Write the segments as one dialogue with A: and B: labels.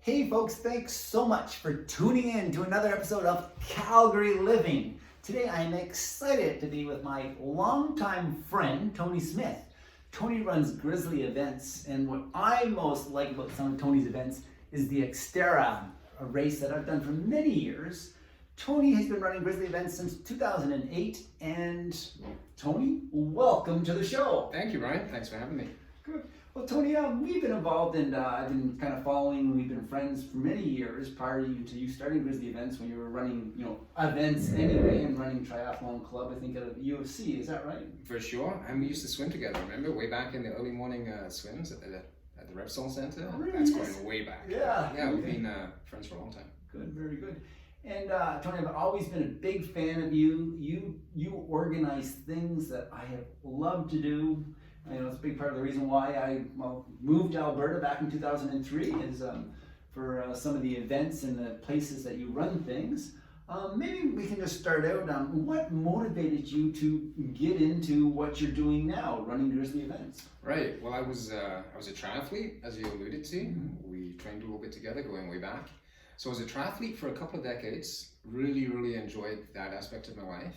A: Hey folks, thanks so much for tuning in to another episode of Calgary Living. Today I'm excited to be with my longtime friend, Tony Smith. Tony runs Grizzly Events, and what I most like about some of Tony's events is the Xterra, a race that I've done for many years. Tony has been running Grizzly Events since 2008, and Tony, welcome to the show.
B: Thank you, Bryon. Thanks for having me.
A: Good. Well, Tony, we've been involved and I've been kind of following, we've been friends for many years prior to you starting Grizzly Events when you were running, events anyway and running Triathlon Club, I think, at UFC, is that right?
B: For sure. And we used to swim together, remember? Way back in the early morning swims at the Repsol Center.
A: Oh, really?
B: That's going way back.
A: Yeah.
B: Yeah, we've been friends for a long time.
A: Good, very good. And Tony, I've always been a big fan of you. You organize things that I have loved to do. I know it's a big part of the reason why I moved to Alberta back in 2003 is for some of the events and the places that you run things. Maybe we can just start out on what motivated you to get into what you're doing now, running Grizzly Events.
B: Right. Well, I was a triathlete, as you alluded to. Mm-hmm. We trained a little bit together, going way back. So I was a triathlete for a couple of decades. Really enjoyed that aspect of my life.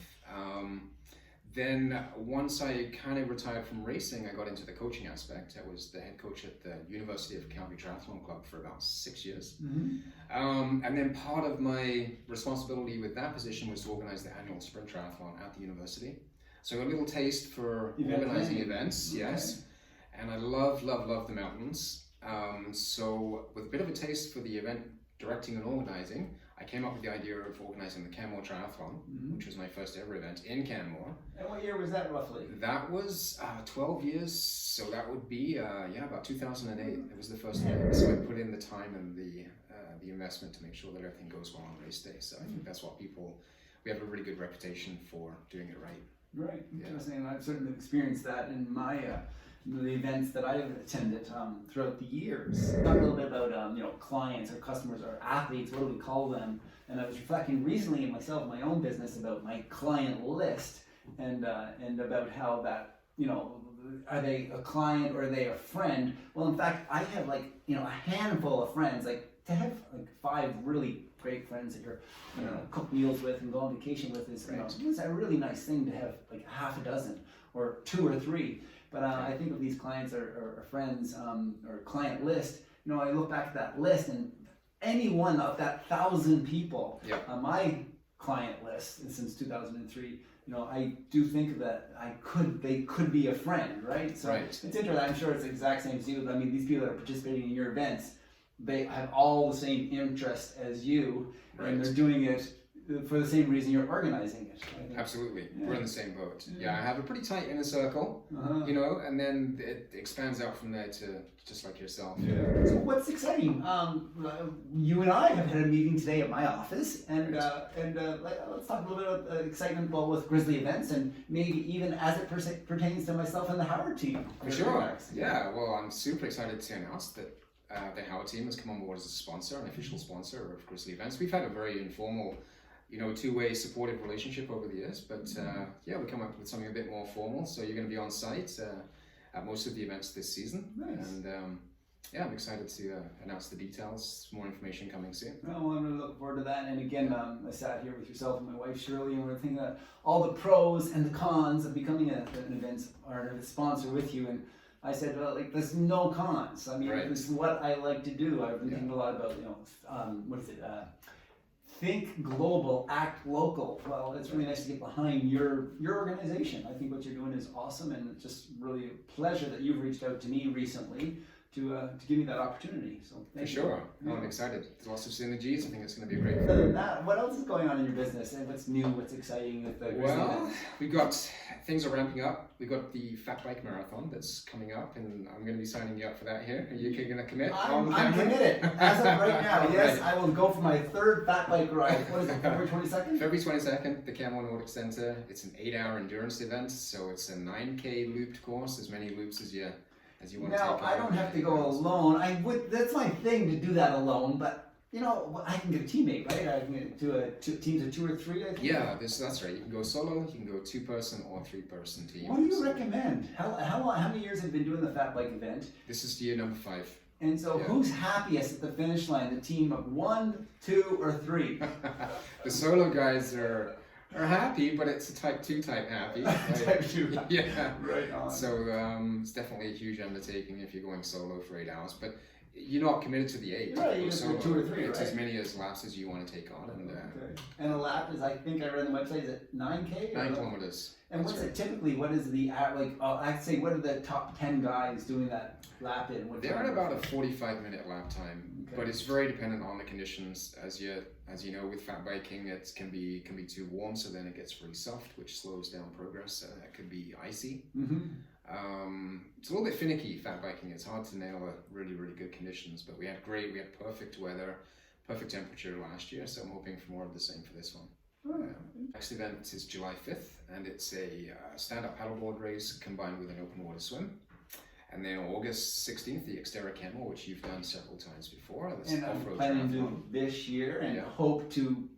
B: Then once I kind of retired from racing, I got into the coaching aspect. I was the head coach at the University of Calgary Triathlon Club for about 6 years. Mm-hmm. And then part of my responsibility with that position was to organize the annual sprint triathlon at the university. So I got a little taste for organizing events, yes. And I love the mountains. So with a bit of a taste for the event directing and organizing, I came up with the idea of organizing the Canmore Triathlon, which was my first ever event in Canmore.
A: And what year was that roughly?
B: That was 12 years, so that would be about 2008. It was the first event, so I put in the time and the investment to make sure that everything goes well on race day. So I think that's what we have a really good reputation for doing it right.
A: Right, interesting, and I've certainly experienced that in my the events that I've attended throughout the years. Talk a little bit about clients or customers or athletes, what do we call them? And I was reflecting recently in my own business about my client list and about how that, are they a client or are they a friend? Well, in fact, I have a handful of friends. To have 5 really great friends that you're cook meals with and go on vacation with is it's a really nice thing to have half a dozen or 2 or 3. But I think of these clients or friends or client list, I look back at that list and any one of that 1,000 people on my client list since 2003, I do think that they could be a friend, right? So It's interesting. I'm sure it's the exact same as you. I mean, these people that are participating in your events, they have all the same interest as you, and they're doing it for the same reason you're organizing it.
B: Absolutely. Yeah. We're in the same boat. Yeah, I have a pretty tight inner circle, and then it expands out from there to just like yourself. Yeah.
A: So what's exciting? You and I have had a meeting today at my office, and let's talk a little bit about excitement with Grizzly Events, and maybe even as it pertains to myself and the Howard team.
B: For sure. Yeah. Well, I'm super excited to announce that the Howard team has come on board as a sponsor, an official sponsor of Grizzly Events. We've had a very informal, two-way supportive relationship over the years, but we come up with something a bit more formal. So you're going to be on site at most of the events this season.
A: Nice.
B: And I'm excited to announce the details. More information coming soon.
A: Well, I'm going to look forward to that. And again, I sat here with yourself and my wife Shirley, and we're thinking that all the pros and the cons of becoming an event or a sponsor with you. And I said, well, there's no cons. I mean, This is what I like to do. I've been thinking a lot about, think global, act local. Well, it's really nice to get behind your organization. I think what you're doing is awesome, and it's just really a pleasure that you've reached out to me recently to give me that opportunity. So thank you.
B: For sure. Yeah. I'm excited. There's lots of synergies. I think it's going to be a great
A: Other than that, what else is going on in your business, and what's new, what's exciting with the Grizzly Events?
B: We've got things are ramping up. We've got the Fat Bike Marathon that's coming up, and I'm going to be signing you up for that here. Are you going to commit?
A: I'm committed. As of right now, yes, I will go for my 3rd Fat Bike ride. What is it, February 22nd?
B: February 22nd, the Canmore Nordic Center. It's an 8-hour endurance event, so it's a 9K looped course, as many loops as you want to take.
A: Now, I don't have to go alone. That's my thing to do that alone, but I can get a teammate, right? I can do teams of 2 or 3, I think.
B: Yeah, that's right. You can go solo, you can go 2-person or 3-person team.
A: What do you recommend? How many years have you been doing the Fat Bike event?
B: This is year number 5.
A: And so, who's happiest at the finish line? The team of 1, 2, or 3?
B: The solo guys are happy, but it's a type 2 type happy. Right?
A: Type 2.
B: Yeah.
A: Right on.
B: So it's definitely a huge undertaking if you're going solo for 8 hours, but you're not committed to the 8.
A: Right, you're
B: solo.
A: 2 or 3,
B: It's
A: right?
B: as many as laps as you want to take on. And,
A: And a lap is, I think I read on the website, is it 9K?
B: 9 kilometers.
A: And what's it typically, what is the, I'd say, what are the top 10 guys doing that lap in?
B: They're at about a 45-minute lap time, but it's very dependent on the conditions. As you know, with fat biking, it can be too warm, so then it gets really soft, which slows down progress. It could be icy. It's a little bit finicky, fat biking. It's hard to nail a really good conditions, but we had perfect weather, perfect temperature last year, so I'm hoping for more of the same for this one. Next event is July 5th, and it's a stand-up paddleboard race combined with an open water swim. And then August 16th, the Xterra Canmore, which you've done several times before.
A: And I'm planning to do this year, and hope to,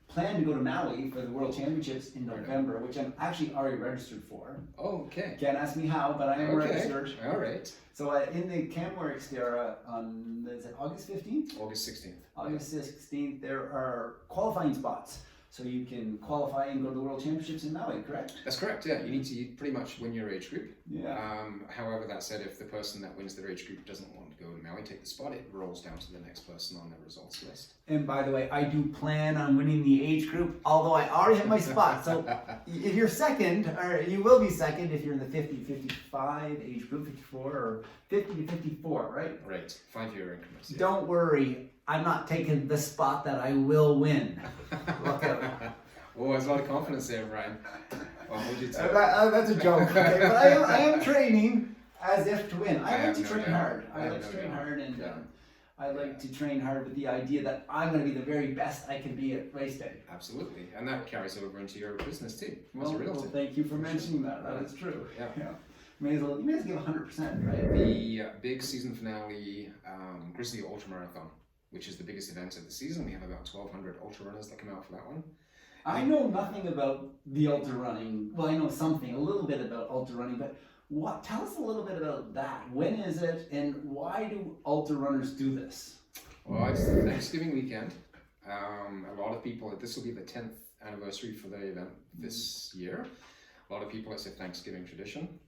A: plan to go to Maui for the World Championships in November, which I'm actually already registered for.
B: Oh, okay.
A: Can't ask me how, but I am registered.
B: All right.
A: So in the Canmore Xterra on, is it August 15th?
B: August 16th.
A: August 16th, there are qualifying spots. So you can qualify and go to the World Championships in Maui, correct?
B: That's correct, yeah. You need to pretty much win your age group.
A: Yeah.
B: However, that said, if the person that wins their age group doesn't want to go to Maui, take the spot, it rolls down to the next person on the results list.
A: And by the way, I do plan on winning the age group, although I already have my spot. So if you're second, or you will be second if you're in the 50-55 age group, 54, or 50 to 54, right?
B: Right, 5-year increments. Yeah.
A: Don't worry, I'm not taking the spot that I will win. Look out.
B: Oh, there's a lot of confidence there, Bryon. Well, hold you to it.
A: That's a joke, okay? But I am training as if to win. I like to train hard. I like to train hard, and I like to train hard with the idea that I'm going to be the very best I can be at race day.
B: Absolutely, and that carries over into your business too.
A: Well, thank you for mentioning that. That is true.
B: Yeah.
A: You may as well give 100%, right?
B: The big season finale, Grizzly Ultramarathon, which is the biggest event of the season. We have about 1,200 ultra runners that come out for that one.
A: I know nothing about the ultra running. Well, I know a little bit about ultra running, but tell us a little bit about that. When is it, and why do ultra runners do this?
B: Well, it's Thanksgiving weekend. A lot of people, this will be the 10th anniversary for the event this year. A lot of people, it's a Thanksgiving tradition.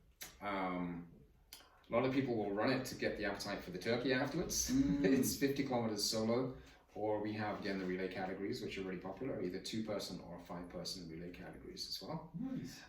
B: A lot of people will run it to get the appetite for the turkey afterwards. It's 50 kilometers solo, or we have again the relay categories, which are really popular, either 2-person or 5-person relay categories as well.
A: Nice.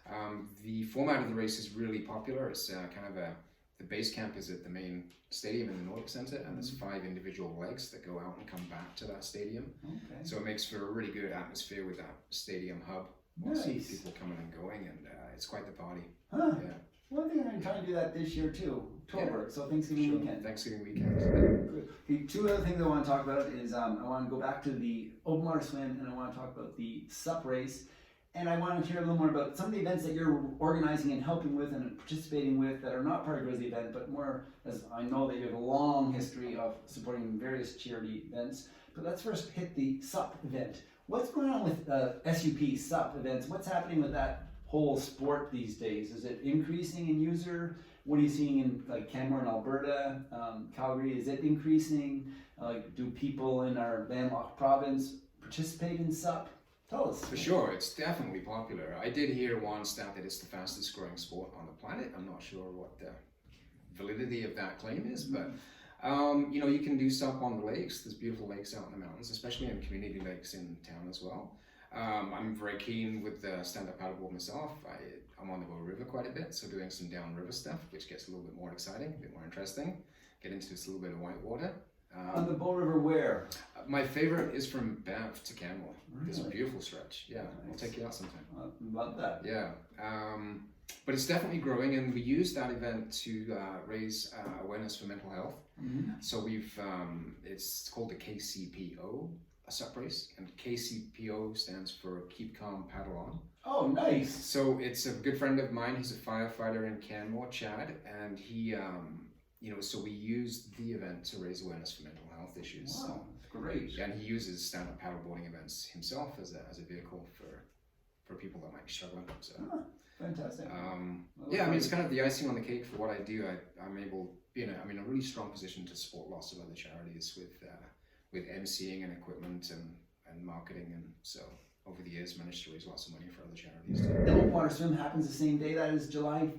B: The format of the race is really popular. It's the base camp is at the main stadium in the Nordic Center, and there's 5 individual legs that go out and come back to that stadium.
A: Okay.
B: So it makes for a really good atmosphere with that stadium hub.
A: Nice.
B: People coming and going, and it's quite the party.
A: Huh.
B: Yeah.
A: One thing I'm trying to do that this year too. October, so Thanksgiving weekend.
B: Thanksgiving weekend.
A: Good. The 2 other things I want to talk about is I want to go back to the open water swim, and I want to talk about the SUP race, and I want to hear a little more about some of the events that you're organizing and helping with and participating with that are not part of Grizzly Event, but more, as I know that you have a long history of supporting various charity events. But let's first hit the SUP event. What's going on with SUP, SUP events? What's happening with that whole sport these days? Is it increasing in user? What are you seeing in like Canmore in Alberta, Calgary? Is it increasing? Do people in our landlocked province participate in SUP? Tell us.
B: For sure, it's definitely popular. I did hear one stat that it's the fastest growing sport on the planet. I'm not sure what the validity of that claim is, but you can do SUP on the lakes. There's beautiful lakes out in the mountains, especially in community lakes in town as well. I'm very keen with the stand-up paddleboard myself. I'm on the Bow River quite a bit, so doing some downriver stuff, which gets a little bit more exciting, a bit more interesting. Get into this little bit of white water.
A: On the Bow River where?
B: My favorite is from Banff to Canmore.
A: Really?
B: It's a beautiful stretch. Yeah,
A: Nice.
B: I'll take you out sometime.
A: Love that.
B: Yeah, but it's definitely growing, and we use that event to raise awareness for mental health. So it's called the KCPO, a SUP race, and KCPO stands for Keep Calm, Paddle On.
A: Oh, nice.
B: So it's a good friend of mine. He's a firefighter in Canmore, Chad, and he, so we use the event to raise awareness for mental health issues.
A: Wow, that's great.
B: And he uses stand-up paddleboarding events himself as a vehicle for people that might be struggling. So,
A: fantastic.
B: it's kind of the icing on the cake for what I do. I'm able, be in a really strong position to support lots of other charities with emceeing and equipment and marketing, and so over the years managed to raise lots of money for other charities too.
A: The open water swim happens the same day. That is July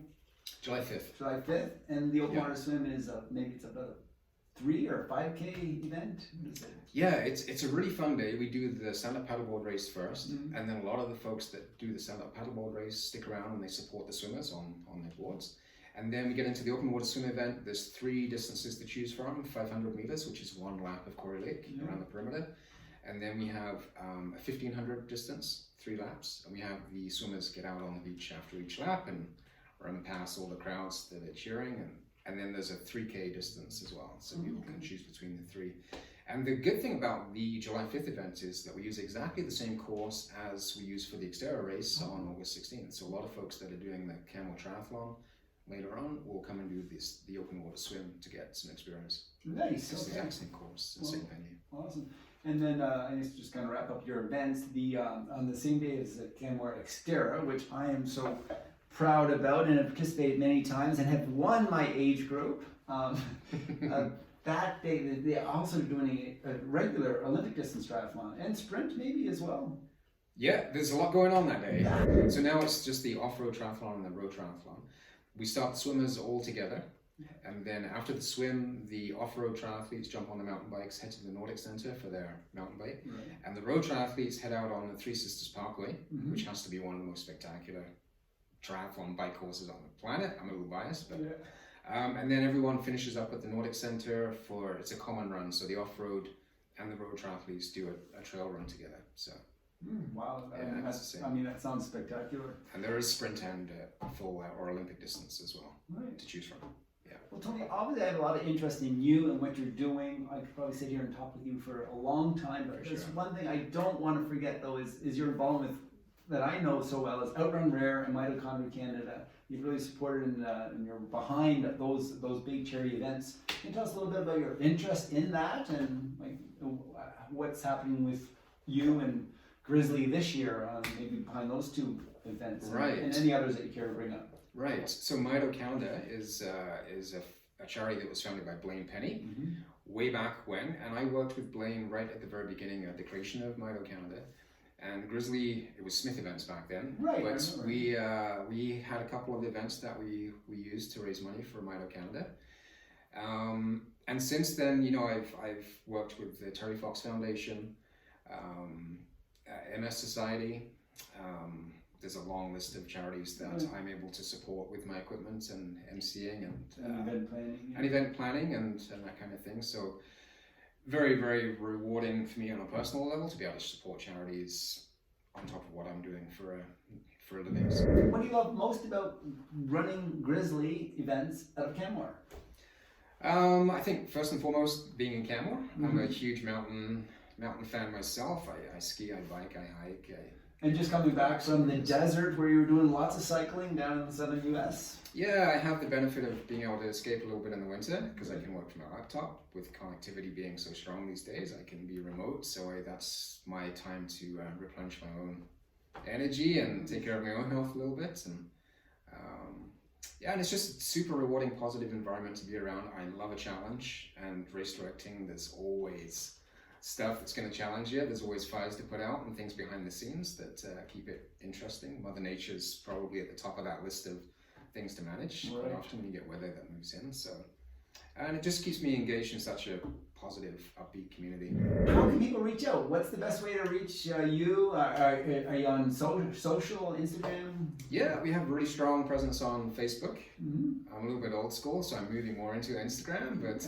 B: 5th.
A: July 5th, and the open water swim is maybe it's about a 3 or 5K event. What is it?
B: Yeah, it's a really fun day. We do the stand-up paddleboard race first, and then a lot of the folks that do the stand-up paddleboard race stick around and they support the swimmers on their boards. And then we get into the open water swim event. There's 3 distances to choose from: 500 meters, which is 1 lap of Quarry Lake around the perimeter, and then we have a 1500 distance, 3 laps, and we have the swimmers get out on the beach after each lap and run past all the crowds that are cheering, and then there's a 3K distance as well, so people can choose between the 3. And the good thing about the July 5th event is that we use exactly the same course as we use for the Xterra race on August 16th. So a lot of folks that are doing the Canmore Triathlon later on will come and do the open water swim to get some experience.
A: Nice.
B: It's the exact same course, the same venue.
A: Awesome. And then I guess just kind of wrap up your events. The on the same day as the Canmore Xterra, which I am so proud about and have participated many times and have won my age group. That day, they're also doing a regular Olympic distance triathlon and sprint maybe as well.
B: Yeah, there's a lot going on that day. Yeah. So now it's just the off-road triathlon and the road triathlon. We start the swimmers all together, and then after the swim, the off-road triathletes jump on the mountain bikes, head to the Nordic Center for their mountain bike, and the road triathletes head out on the Three Sisters Parkway, which has to be one of the most spectacular triathlon bike courses on the planet. I'm a little biased, but and then everyone finishes up at the Nordic Center it's a common run, so the off-road and the road triathletes do a trail run together. So
A: wow,
B: yeah,
A: I mean that sounds spectacular.
B: And there is sprint and full or Olympic distance as well to choose from. Yeah.
A: Well, Tony, obviously I have a lot of interest in you and what you're doing. I could probably sit here and talk with you for a long time, but there's one thing I don't want to forget though is your involvement with that I know so well is Outrun Rare and Mitochondria Canada. You've really supported and you're behind those big charity events. Can you tell us a little bit about your interest in that and like what's happening with you and Grizzly this year, maybe behind those 2 events, and any others that you care to bring up?
B: Right. So Mito Canada is a charity that was founded by Blaine Penny way back when, and I worked with Blaine right at the very beginning of the creation of Mito Canada. And Grizzly, it was Smith Events back then, but we had a couple of events that we used to raise money for Mito Canada. And since then, you know, I've worked with the Terry Fox Foundation, MS Society. There's a long list of charities that I'm able to support with my equipment and emceeing and event planning and that kind of thing. So very, very rewarding for me on a personal level to be able to support charities on top of what I'm doing for a living. So,
A: what do you love most about running Grizzly events out of Canmore?
B: I think first and foremost being in Canmore. I'm a huge mountain fan myself. I ski, I bike, I hike.
A: And just coming back from the desert where you were doing lots of cycling down in the southern US?
B: Yeah, I have the benefit of being able to escape a little bit in the winter because I can work from my laptop. With connectivity being so strong these days, I can be remote, so that's my time to replenish my own energy and take care of my own health a little bit. And and it's just a super rewarding, positive environment to be around. I love a challenge, and race directing, there's always stuff that's going to challenge you. There's always fires to put out and things behind the scenes that keep it interesting. Mother Nature's probably at the top of that list of things to manage. Quite often you get weather that moves in, so and it just keeps me engaged in such a positive, upbeat community.
A: How can people reach out? What's the best way to reach you? Are you on social, Instagram?
B: Yeah, we have a really strong presence on Facebook. I'm a little bit old school, so I'm moving more into Instagram, but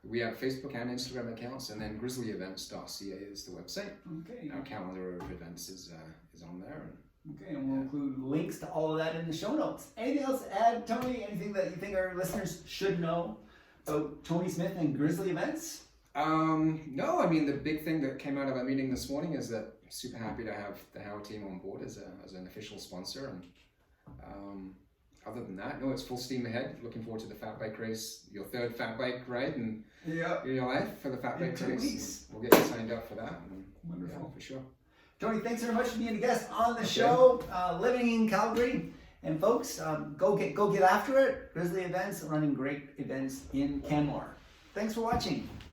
B: we have Facebook and Instagram accounts, and then Grizzlyevents.ca is the website. Okay. Our calendar of events is on there.
A: Okay, and we'll include links to all of that in the show notes. Anything else to add, Tony? Anything that you think our listeners should know about Tony Smith and Grizzly Events?
B: No, I mean, the big thing that came out of our meeting this morning is that I'm super happy to have the Howe team on board as an official sponsor. And other than that, no, it's full steam ahead. Looking forward to the fat bike race, your 3rd fat bike ride in your life for the fat bike race. We'll get you signed up for that.
A: Wonderful.
B: Yeah, for sure.
A: Tony, thanks very much for being a guest on the show. Living in Calgary And folks, go get after it. Grizzly Events running great events in Canmore. Thanks for watching.